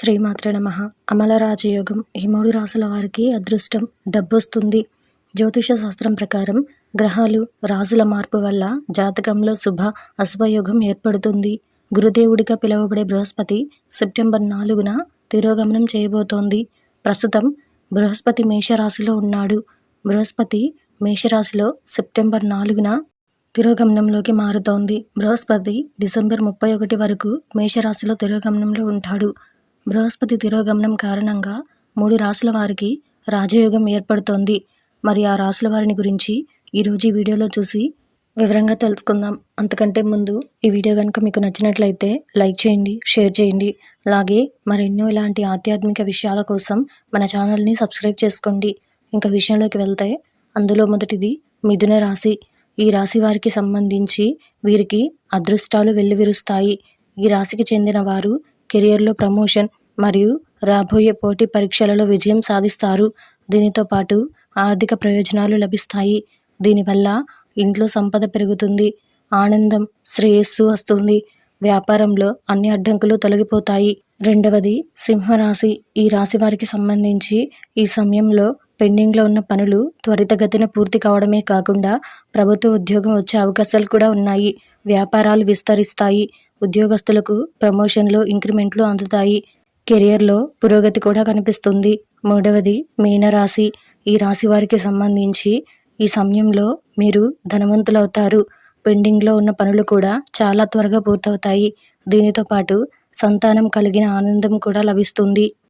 శ్రీమాత్రే నమః. అమల రాజయోగం. ఈ 3 రాసుల వారికి అదృష్టం, డబ్బొస్తుంది. జ్యోతిష శాస్త్రం ప్రకారం గ్రహాలు, రాసుల మార్పు వల్ల జాతకంలో శుభ, అశుభయోగం ఏర్పడుతుంది. గురుదేవుడిగా పిలువబడే బృహస్పతి సెప్టెంబర్ 4న తిరోగమనం చేయబోతోంది. ప్రస్తుతం బృహస్పతి మేషరాశిలో ఉన్నాడు. బృహస్పతి మేషరాశిలో సెప్టెంబర్ 4న తిరోగమనంలోకి మారుతోంది. బృహస్పతి డిసెంబర్ 31 వరకు మేషరాశిలో తిరోగమనంలో ఉంటాడు. బృహస్పతి తిరోగమనం కారణంగా 3 రాశుల వారికి రాజయోగం ఏర్పడుతోంది. మరి ఆ రాశుల వారిని గురించి ఈరోజు ఈ వీడియోలో చూసి వివరంగా తెలుసుకుందాం. అంతకంటే ముందు ఈ వీడియో కనుక మీకు నచ్చినట్లయితే లైక్ చేయండి, షేర్ చేయండి. అలాగే మరెన్నో ఇలాంటి ఆధ్యాత్మిక విషయాల కోసం మన ఛానల్ని సబ్స్క్రైబ్ చేసుకోండి. ఇంకా విషయంలోకి వెళ్తే అందులో మొదటిది మిథున రాశి. ఈ రాశి వారికి సంబంధించి వీరికి అదృష్టాలు వెల్లివిరుస్తాయి. ఈ రాశికి చెందిన వారు కెరియర్లో ప్రమోషన్ మరియు రాబోయే పోటీ పరీక్షలలో విజయం సాధిస్తారు. దీనితో పాటు ఆర్థిక ప్రయోజనాలు లభిస్తాయి. దీనివల్ల ఇంట్లో సంపద పెరుగుతుంది, ఆనందం, శ్రేయస్సు వస్తుంది. వ్యాపారంలో అన్ని అడ్డంకులు తొలగిపోతాయి. రెండవది సింహరాశి. ఈ రాశి వారికి సంబంధించి ఈ సమయంలో పెండింగ్లో ఉన్న పనులు త్వరితగతిన పూర్తి కావడమే కాకుండా ప్రభుత్వ ఉద్యోగం వచ్చే అవకాశాలు కూడా ఉన్నాయి. వ్యాపారాలు విస్తరిస్తాయి. ఉద్యోగస్తులకు ప్రమోషన్లు, ఇంక్రిమెంట్లు అందుతాయి. కెరియర్లో పురోగతి కూడా కనిపిస్తుంది. మూడవది మీనరాశి. ఈ రాశి వారికి సంబంధించి ఈ సమయంలో మీరు ధనవంతులవుతారు. పెండింగ్లో ఉన్న పనులు కూడా చాలా త్వరగా పూర్తవుతాయి. దీనితో పాటు సంతానం కలిగిన ఆనందం కూడా లభిస్తుంది.